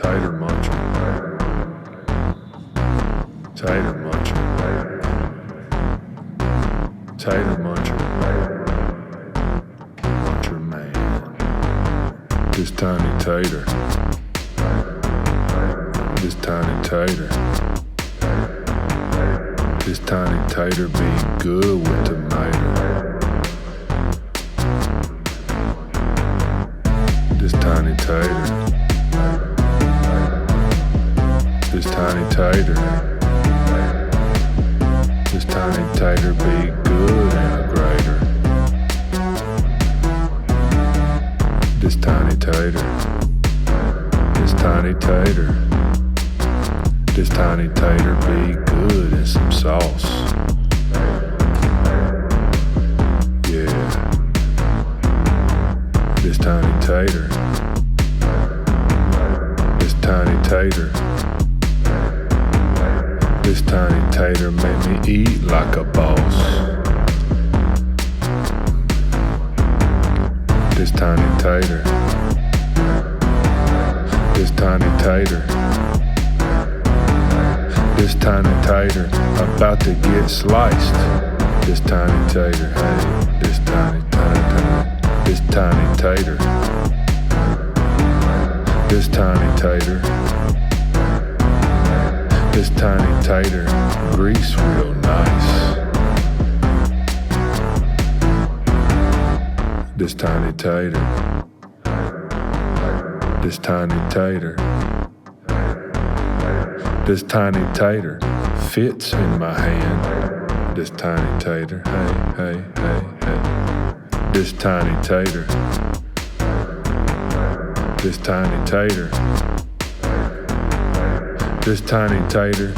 Tater muncher. Tater muncher. Tater muncher. Muncher man. This tiny tater. This tiny tater. This tiny tater be good with tomato. This tiny tater. This tiny tater. This tiny tater be good in a grater. This tiny tater. This tiny tater. This tiny tater be good in some sauce. Yeah. This tiny tater. This tiny tater. This tiny tater made me eat like a boss. This tiny tater. This tiny tater. This tiny tater about to get sliced. This tiny tater, hey, this tiny tater. This tiny tater. This tiny tater. This tiny tater grease real nice. This tiny tater. This tiny tater. This tiny tater fits in my hand. This tiny tater, hey, hey, hey, hey. This tiny tater. This tiny tater. This tiny tater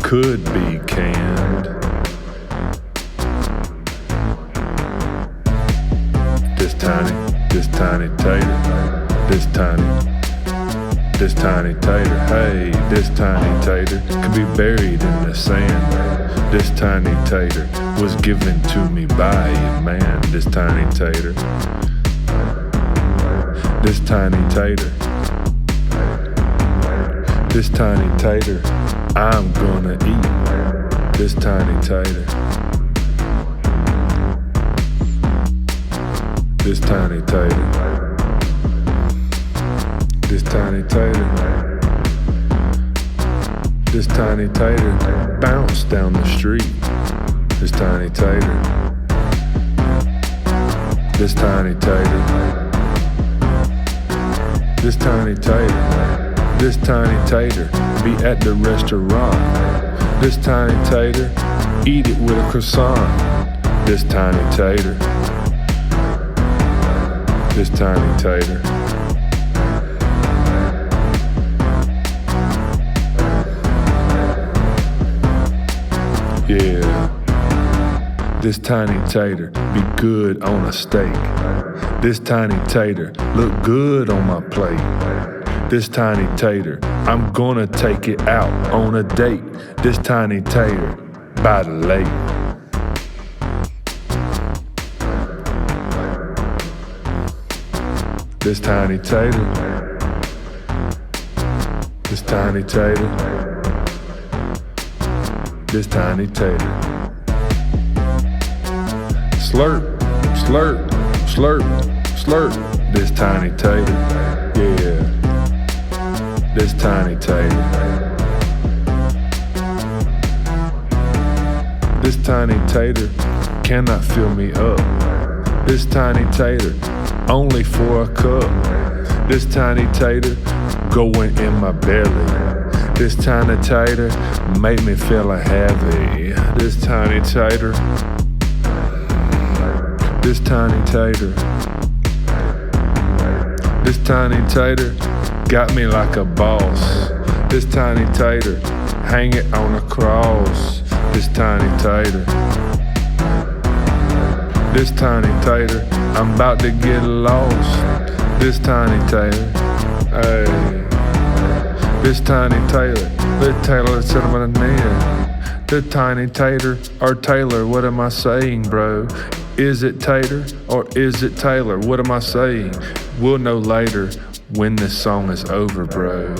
could be canned. This tiny tater. This tiny tater, hey, this tiny tater could be buried in the sand. This tiny tater was given to me by a man. This tiny tater. This tiny tater. This tiny tater, I'm gonna eat. This tiny tater. This tiny tater. This tiny tater. This tiny tater bounced down the street. This tiny tater. This tiny tater. This tiny tater. This tiny tater be at the restaurant. This tiny tater eat it with a croissant. This tiny tater. This tiny tater. Yeah. This tiny tater be good on a steak. This tiny tater look good on my plate. This tiny tater, I'm gonna take it out on a date. This tiny tater by the lake. This tiny tater. This tiny tater. This tiny tater. Slurp, slurp, slurp, slurp. This tiny tater, yeah. This tiny tater. This tiny tater cannot fill me up. This tiny tater, only for a cup. This tiny tater going in my belly. This tiny tater made me feel heavy. This tiny tater. This tiny tater. This tiny tater got me like a boss. This tiny tater hang it on a cross. This tiny tater. This tiny tater, I'm about to get lost. This tiny tater, hey. This tiny tater, the Taylor cinnamon near. The tiny tater or Taylor, what am I saying, bro? Is it Tater or is it Taylor? What am I saying? We'll know later when this song is over, bro.